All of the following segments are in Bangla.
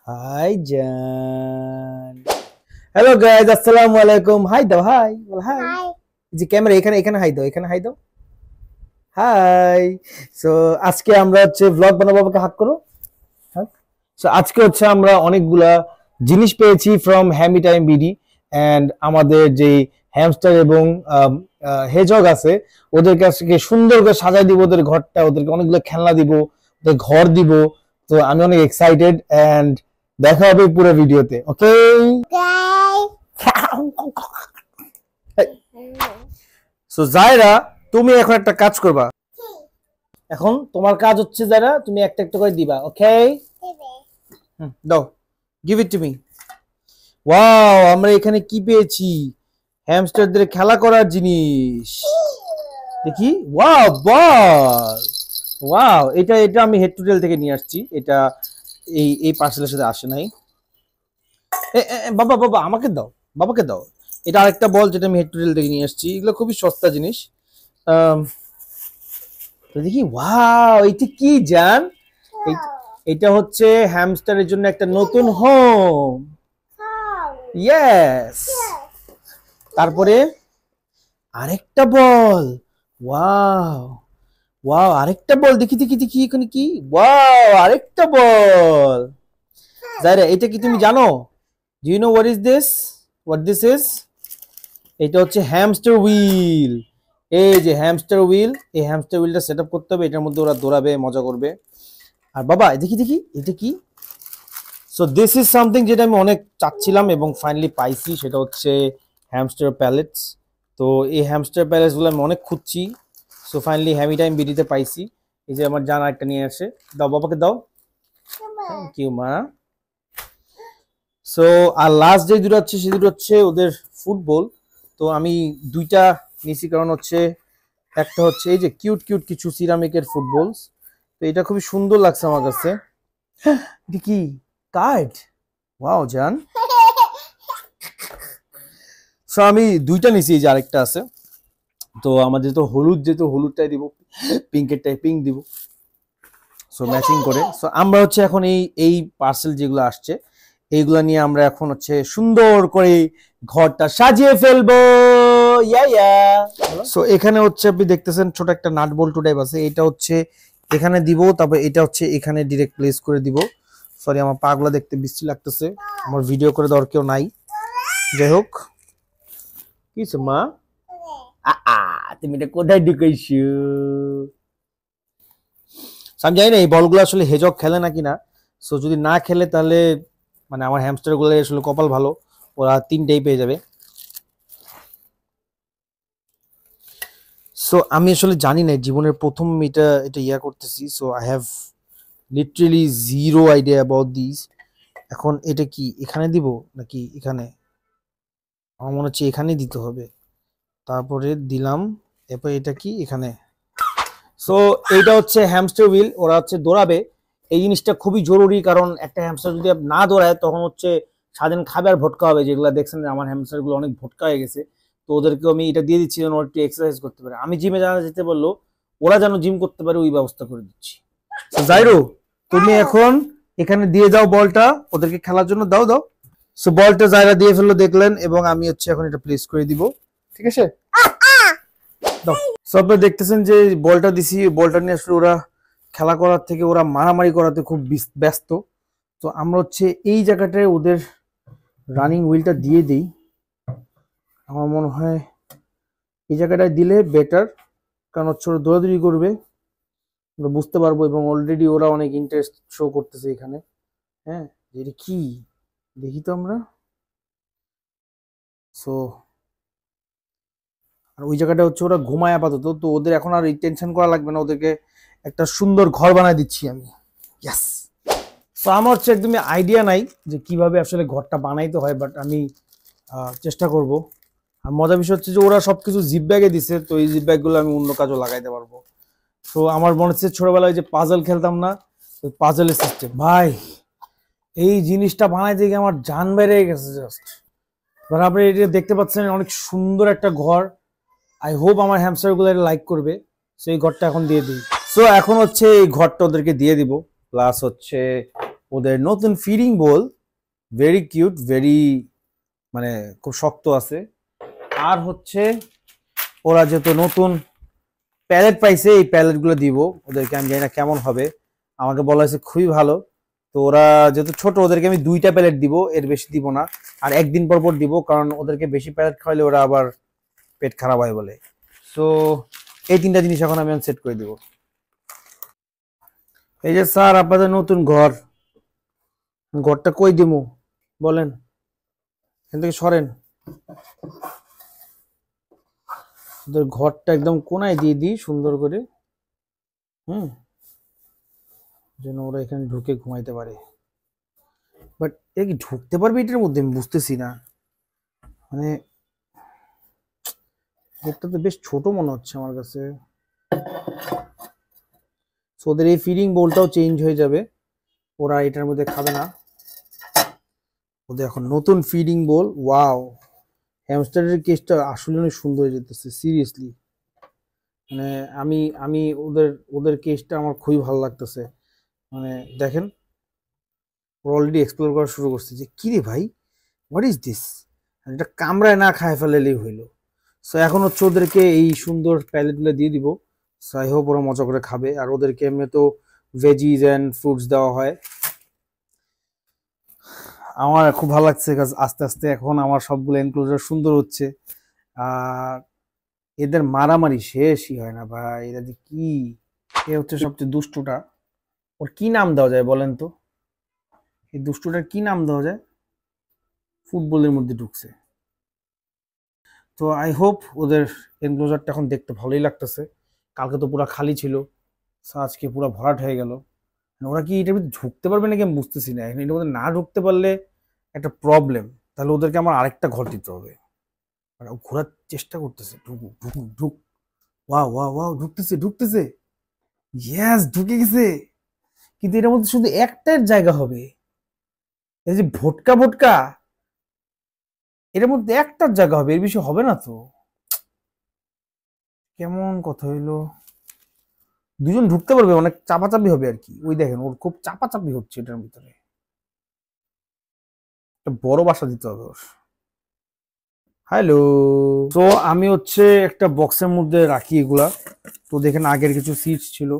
হাই জান। হ্যালো গাইস, আসসালামু আলাইকুম। হাই দাও, হাই বল, হাই। হাই। যে ক্যামেরা এখানে এখানে হাই দাও, এখানে হাই দাও। হাই। সো আজকে আমরা হচ্ছে ভ্লগ বানাবো। বাবাকে হাক করো, হাক। সো আজকে হচ্ছে আমরা অনেকগুলা জিনিস পেয়েছি ফ্রম হ্যামি টাইম বিডি এন্ড আমাদের যে হ্যামস্টার এবং হেজগ আছে ওদেরকে আজকে সুন্দর করে সাজাই দিব ওদের ঘরটা, ওদেরকে অনেকগুলো খেলনা দিব, ওদের ঘর দিব। তো আমি অনেক এক্সাইটেড এন্ড দেখা হবে পুরো ভিডিওতে, ওকে? সো জায়রা, তুমি এখন একটা কাজ করবা। এখন তোমার কাজ হচ্ছে যারা তুমি একটা একটা করে দিবা, ওকে? দাও, give it to me. Wow, আমরা এখানে কি পেয়েছি? হ্যামস্টারদের খেলা করার জিনিস দেখি। ওয়াও, বল। ওয়াও, এটা এটা আমি হেড টু টেল থেকে নিয়ে আসছি। এটা এই এই পার্সেলের সাথে আসে নাই। বাবা বাবা আমাকে দাও, বাবাকে দাও। এটা আরেকটা বল যেটা আমি হেড টু টেল থেকে নিয়ে আসছি। এগুলো খুবই সস্তা জিনিস। তো দেখি, ওয়াও, এটা কি জান? এটা হচ্ছে হ্যামস্টারের জন্য একটা নতুন হোম। ইয়েস। তারপরে আরেকটা বল। ওয়াও, ওয়াও, আরেকটা বল। দেখি দেখি দেখি এখানে কি। ওয়াও, আরেকটা বল। জায়রা, এটা কি তুমি জানো? Do you know what is this? What this is? এটা হচ্ছে হ্যামস্টার হুইল। এই যে হ্যামস্টার হুইল, এই হ্যামস্টার হুইলটা সেট আপ করতে হবে। এটার মধ্যে ওরা দৌড়াবে, মজা করবে। আর বাবা দেখি দেখি এটা কি। সো দিস ইজ সামথিং যেটা আমি অনেক চাচ্ছিলাম এবং ফাইনালি পাইছি। সেটা হচ্ছে হ্যামস্টার প্যালেটস। তো এই হ্যামস্টার প্যালেটস গুলো আমি অনেক খুঁজছি। সো ফাইনালি হ্যামি টাইম বিডিতে পাইছি। এই যে আমার জানা একটা নিয়ে আসে। দাও, বাবাকে দাও। থ্যাংক ইউ মা। সো আর লাস্ট যে দুটো হচ্ছে সে দুটো হচ্ছে ওদের ফুটবল। তো আমি দুইটা নিছি, কারণ হচ্ছে একটা হচ্ছে এই যে কিউট কিউট কিছু সিরামিকের ফুটবলস। তো এটা খুবই সুন্দর লাগছে আমার কাছে। এটা কি? কার্ড। ওয়াও জান। সো আমি দুইটা নিছি, এই যে আরেকটা আছে। তো আমাদের তো হলুদ, যেহেতু হলুদটাই দিব, পিঙ্কেরটাই পিঙ্ক দিব। সো ম্যাচিং করে। সো আমরা হচ্ছে এখন এই এই পার্সেল যেগুলো আসছে এইগুলা নিয়ে আমরা এখন হচ্ছে সুন্দর করে ঘরটা সাজিয়ে ফেলবো। ইয়া ইয়া। সো এখানে হচ্ছে আপনি দেখতেছেন ছোট একটা নাট বল্টু টাইপ আছে। এটা হচ্ছে এখানে দিব, তারপর এটা হচ্ছে এখানে ডিরেক্ট প্লেস করে দিব। সরি, আমার পাগুলা দেখতে বিশ্রী লাগতেছে। আমার ভিডিও করে দেওয়ার কেউ নাই। যাই হোক, কি মা, তুমি এটা কোথায় ঢুকাইছো? আমি জানি না এই বলগুলো আসলে হেজক খেলে নাকি না। সো যদি না খেলে তাহলে মানে আমার হ্যামস্টার গুলো আসলে কপাল ভালো, ওরা তিনটেই পেয়ে যাবে। সো আমি আসলে জানি না, জীবনের প্রথম এটা এটা ইয়া করতেছি। So I have literally zero idea about this. এখন এটা কি এখানে দিব নাকি এখানে? আমার মনে হচ্ছে এখানেই দিতে হবে। তারপরে দিলাম। এরপর এটা কি এখানে? সো এইটা হচ্ছে হ্যামস্টার হুইল, ওরা হচ্ছে দৌড়াবে। এই জিনিসটা খুবই জরুরি, কারণ একটা হ্যামস্টার যদি না দৌড়ায় তখন হচ্ছে স্বাধীন খাবে আর ভটকা হবে। যেগুলো দেখছেন আমার হ্যামস্টার গুলো অনেক ভটকা হয়ে গেছে। তো ওদেরকে আমি এটা দিয়ে দিচ্ছি যেন ওরা একটু এক্সারসাইজ করতে পারে। আমি জিমে জানা যেতে বললো, ওরা যেন জিম করতে পারে ওই ব্যবস্থা করে দিচ্ছি। জাইরো, তুমি এখন এখানে দিয়ে দাও বলটা, ওদেরকে খেলার জন্য দাও দাও। সো বলটা জায়রা দিয়ে ফেললো দেখলেন, এবং আমি হচ্ছে এখন এটা প্লেস করে দিব। ঠিক আছে, দাও। সো আপনারা দেখতেছেন যে বলটা দিছি, বলটা নিয়ে আসলে ওরা খেলা করার থেকে ওরা মারামারি করাতে খুব ব্যস্ত। তো আমরা হচ্ছে এই জায়গাটায় ওদের রানিং হুইলটা দিয়ে দিই। আমার মনে হয় এই জায়গাটায় দিলে বেটার, কারণ হচ্ছে ওরা দৌড়াদৌড়ি করবে, আমরা বুঝতে পারবো। এবং অলরেডি ওরা অনেক ইন্টারেস্ট শো করতেছে এখানে। হ্যাঁ, এটা কি দেখি তো আমরা। সো আর ওই জায়গাটা হচ্ছে ওরা ঘুমায় আপাতত। তো ওদের এখন আর টেনশন করা লাগবে না, ওদেরকে একটা সুন্দর ঘর বানায় দিচ্ছি আমি। ইয়েস। সো আমার হচ্ছে একদমই আইডিয়া নাই যে কিভাবে আসলে ঘরটা বানাইতে হয়, বাট আমি চেষ্টা করব। আর মজার বিষয় হচ্ছে যে ওরা সবকিছু জিপ ব্যাগে দিছে, তো এই জিপ ব্যাগগুলো আমি অন্য কাজও লাগাইতে পারবো। তো আমার মনে হচ্ছে ছোটবেলায় যে পাজল খেলতাম না, ওই পাজলের সিস্টেম। ভাই, এই জিনিসটা বানাইতে গিয়ে আমার জান বেড়ে গেছে জাস্ট। কারণ আপনি এটা দেখতে পাচ্ছেন অনেক সুন্দর একটা ঘর। আই হোপ আমার হ্যামস্টার গুলো লাইক করবে। সো এই ঘরটা এখন দিয়ে দিই। সো এখন হচ্ছে এই ঘরটা ওদেরকে দিয়ে দিব, প্লাস হচ্ছে ওদের নতুন ফিডিং বোল, ভেরি কিউট, ভেরি মানে খুব শক্ত আছে। আর হচ্ছে ওরা যেহেতু নতুন প্যালেট পাইছে, এই প্যালেট গুলো দিব ওদেরকে। আমি জানি না কেমন হবে, আমাকে বলা হয়েছে খুবই ভালো। তো ওরা যেহেতু ছোট, ওদেরকে আমি 2টা প্যালেট দিব, এর বেশি দিব না। আর একদিন পর পর দিব, কারণ ওদেরকে বেশি প্যালেট খাওয়ালে ওরা আবার পেট খারাপ হয় বলে। সো এই 3টা জিনিস এখন আমি সেট করে দিব। এই যে স্যার আপনাদের নতুন ঘর, ঘরটা কই দিমু বলেন, এখান থেকে সরেন। ওদের ঘরটা একদম কোনায় দিয়ে দিই সুন্দর করে, যেন ওরা এখানে ঢুকে ঘুমাইতে পারে। বাট এ কি ঢুকতে পারবে এটার মধ্যে, আমি বুঝতেছি না। মানে ঘরটা তো বেশ ছোট মনে হচ্ছে আমার কাছে। ওদের এই ফিডিং বোলটাও চেঞ্জ হয়ে যাবে, ওরা এটার মধ্যে খাবে না। ওদের এখন নতুন ফিডিং বোল। ওয়াও, হ্যামস্টারের কেসটা আসলে অনেক সুন্দর হয়ে যেতেছে, সিরিয়াসলি। মানে আমি আমি ওদের ওদের কেসটা আমার খুবই ভালো লাগতেছে। মানে দেখেন, অলরেডি এক্সপ্লোর করা শুরু করছে যে কি রে ভাই, হোয়াট ইজ দিস। এটা কামড়ায় না খায় ফেলেলেই হইলো। সো এখন হচ্ছে ওদেরকে এই সুন্দর প্যালেটগুলো দিয়ে দিব। সো আই হোপ ওরা মজা করে খাবে। আর ওদেরকে এমনি তো ভেজিস অ্যান্ড ফ্রুটস দেওয়া হয়। আমার খুব ভালো লাগছে, আস্তে আস্তে এখন আমার সবগুলো এনক্লোজার সুন্দর হচ্ছে। আর এদের মারামারি শেষই হয় না ভাই, এরা যে কি। এ হচ্ছে সবচেয়ে দুষ্টুটা। ওর কি নাম দেওয়া যায় বলেন তো, এই দুষ্টুটার কি নাম দেওয়া যায়? ফুটবলের মধ্যে ঢুকছে। তো আই হোপ ওদের এনক্লোজারটা এখন দেখতে ভালোই লাগতেছে। কালকে তো পুরো খালি ছিল, আজকে পুরো ভরাট হয়ে গেল। ওরা কি এটার ভিতরে ঢুকতে পারবে নাকি আমি বুঝতেছি না। এখন এটার মধ্যে না ঢুকতে পারলে একটা প্রবলেম, তাহলে ওদেরকে আমার আরেকটা ঘর দিতে হবে। মানে ও ঘোরার চেষ্টা করতেছে, ঢুকুক ঢুকুক ঢুক। ওয়াও ওয়াও ওয়াও, ঢুকতেছে ঢুকতেছে, ইয়েস ঢুকে গেছে। কিন্তু এটার মধ্যে শুধু একটার জায়গা হবে, এই যে ভোটকা ভোটকা, এটার মধ্যে একটার জায়গা হবে, এর বেশি হবে না তো। কেমন কথা হইলো, দুজন ঢুকতে পারবে, অনেক চাপাচাপি হবে আর কি। ওই দেখেন ওর খুব চাপাচাপি হচ্ছে এটার ভিতরে। একটা বড় বাসা দিতে হবে ওর। হ্যালো। তো আমি হচ্ছে একটা বক্সের মধ্যে রাখি এগুলা। তো দেখেন আগের কিছু সিডস ছিল,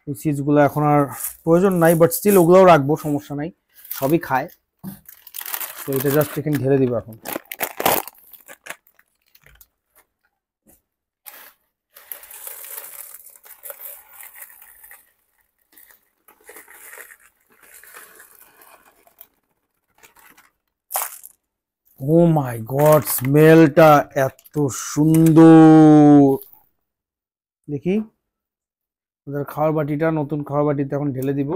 ওই সিডস গুলো এখন আর প্রয়োজন নাই, বাট স্টিল ওগুলোও রাখবো, সমস্যা নাই, সবই খায়। তো এটা জাস্ট এখানে ঢেলে দিব এখন। ও মাই গড, স্মেলটা এত সুন্দর। দেখি ওদের খাওয়ার বাটিটা, নতুন খাওয়ার বাটিতে এখন ঢেলে দিব।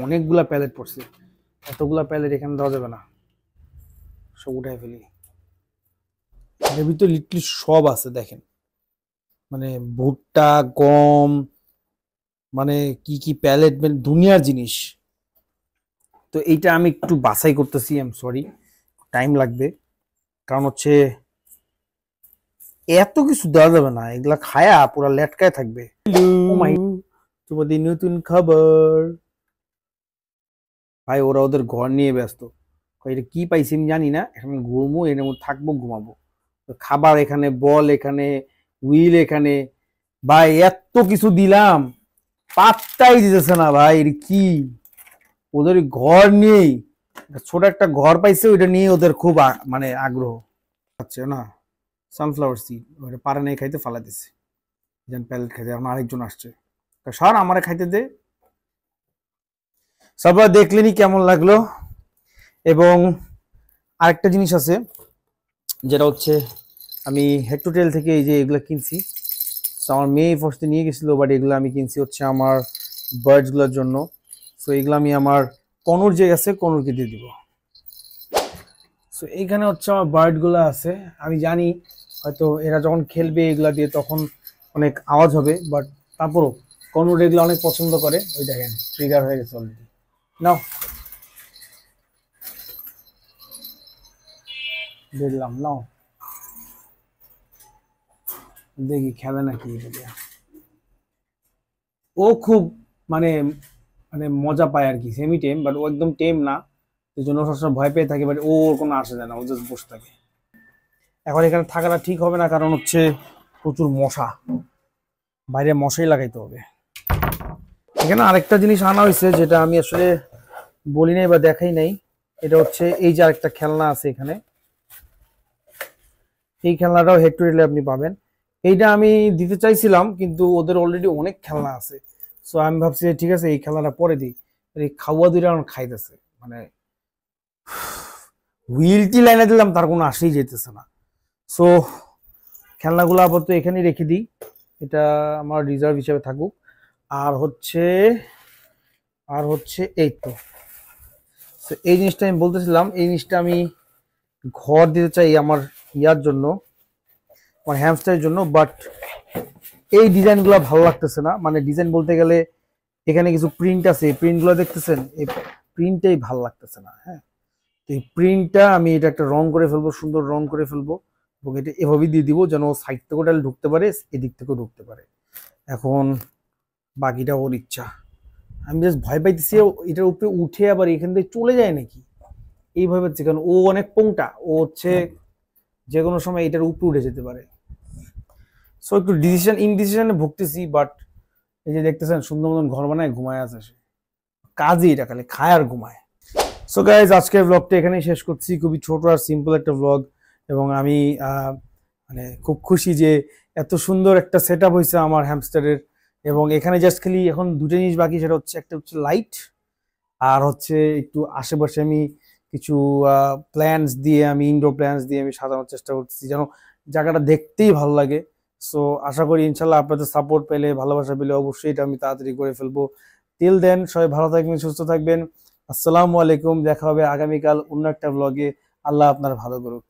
অনেকগুলা প্যালেট পড়ছে, এতগুলা প্যালেট এখানে দেওয়া যাবে না, সব উঠাই ফেলি। এর ভিতরে লিটলি সব আছে দেখেন, মানে ভুট্টা, গম, মানে কি কি প্যালেট, মানে দুনিয়ার জিনিস। তো এইটা আমি একটু বাছাই করতেছি, আই এম সরি, টাইম লাগবে। কারণ হচ্ছে এত কিছু দেওয়া যাবে না, এগুলা খায়া পুরা লেটকায় থাকবে। ও মাই, তোমাদের নতুন খাবার। ভাই ওরা ওদের ঘর নিয়ে ব্যস্ত, এটা কি পাইছি আমি জানি না, এখন ঘুমবো, এর মধ্যে থাকবো, ঘুমাবো। খাবার এখানে, বল এখানে, হুইল এখানে। ভাই এত কিছু দিলাম, পাত্তাই দিতেছে না ভাই, কি ওদের ঘর নিয়েই, ছোট একটা ঘর পাইছে, ওইটা নিয়ে ওদের খুব মানে আগ্রহ আছে না। সানফ্লাওয়ার সিড ওইটা পারে নাই খাইতে, ফালা দিছে। যেন প্যালেট খাইতে, এখন আরেকজন আসছে, সার আমারে খাইতে দে। সবাই দেখলেনি কেমন লাগলো। এবং আরেকটা জিনিস আছে, যেটা হচ্ছে আমি হেড টু টেল থেকে এই যে এগুলো কিনছি। আমার মেয়ে ফার্স্টে নিয়ে গেছিলো, বাট এগুলো আমি কিনছি হচ্ছে আমার বার্ডসগুলোর জন্য। সো এগুলো আমি আমার কনুর যে আছে, কনুরকে দিয়ে দিব। সো এইখানে হচ্ছে আমার বার্ডগুলো আছে। আমি জানি হয়তো এরা যখন খেলবে এগুলা দিয়ে তখন অনেক আওয়াজ হবে, বাট তারপরও কনুর এগুলো অনেক পছন্দ করে। ওই দেখেন ট্রিগার হয়ে গেছে অলরেডি। নাও দেখলাম নাও, দেখি খেলে নাকি এটা দিয়ে। ও খুব মানে মানে মজা পায় আর কি, সেমি টেম, বাট ও একদম টেম না, এই জন্য ও সবসময় ভয় পেয়ে থাকে, বাট ওর কোনো আসে যায় না, ও জাস্ট বসে থাকে। এখন এখানে থাকাটা ঠিক হবে না, কারণ হচ্ছে প্রচুর মশা, বাইরে মশাই লাগাইতে হবে। এখানে আরেকটা জিনিস আনা হয়েছে যেটা আমি আসলে বলি নাই বা দেখাই নাই, এটা হচ্ছে এই যে আরেকটা খেলনা আছে এখানে, এই খেলনাটাও হেড টু হেডলে আপনি পাবেন। এইটা আমি দিতে চাইছিলাম কিন্তু ওদের অলরেডি অনেক খেলনা আছে, সো আমি ভাবছি যে ঠিক আছে এই খেলনাটা পরে দিই। এই খাওয়া দুইটা আমার খাইতেছে, মানে হুইলটি লাইনে দিলাম তার কোনো আসেই যেতেছে না। সো খেলনাগুলো আপাতত এখানেই রেখে দিই, এটা আমার রিজার্ভ হিসেবে থাকুক। আর হচ্ছে এই তো, তো এই জিনিসটা আমি বলতেছিলাম, এই জিনিসটা আমি ঘর দিতে চাই আমার ইয়ার জন্য, আমার হ্যামস্টারের জন্য, বাট এই ডিজাইনগুলো ভালো লাগতেছে না। মানে ডিজাইন বলতে গেলে এখানে কিছু প্রিন্ট আছে, এই প্রিন্টগুলো দেখতেছেন, এই প্রিন্টটাই ভালো লাগতেছে না। হ্যাঁ, এই প্রিন্টটা আমি এটা একটা রং করে ফেলবো, সুন্দর রং করে ফেলবো, এবং এটা এভাবেই দিয়ে দিব যেন সাইড থেকেও ডাল ঢুকতে পারে, এদিক থেকেও ঢুকতে পারে। এখন বাকিটা ওর ইচ্ছা। আমি জাস্ট ভয় পাইতেছি এটার উপরে উঠে আবার এখান থেকে চলে যায় নাকি, এইভাবে হচ্ছে, কারণ ও অনেক পোংটা, ও হচ্ছে যে কোনো সময় এটার উপরে উঠে যেতে পারে। সো একটু ইনডিসিশনে ভুগতেছি, বাট এই যে দেখতেছেন সুন্দর মতন ঘর বানায় ঘুমায় আছে সে, কাজই এটা, খালি খায় আর ঘুমায়। সো গাইজ, আজকের ব্লগটা এখানেই শেষ করছি, খুবই ছোট আর সিম্পল একটা ব্লগ, এবং আমি মানে খুব খুশি যে এত সুন্দর একটা সেট আপ হয়েছে আমার হ্যামস্টারের। এবং এখানে জাস্ট খালি এখন দুটো জিনিস বাকি, সেটা হচ্ছে একটা হচ্ছে লাইট, আর হচ্ছে একটু আশেপাশে আমি কিছু প্ল্যান্টস দিয়ে, আমি ইনডোর প্ল্যান্টস দিয়ে আমি সাজানোর চেষ্টা করতেছি যেন জায়গাটা দেখতেই ভালো লাগে। সো আশা করি ইনশাল্লাহ আপনাদের সাপোর্ট পেলে, ভালোবাসা পেলে অবশ্যই এটা আমি তাড়াতাড়ি করে ফেলবো। টিল দেন সবাই ভালো থাকবেন, সুস্থ থাকবেন। আসসালামু আলাইকুম, দেখা হবে আগামীকাল অন্য একটা ব্লগে। আল্লাহ আপনার ভালো করুক।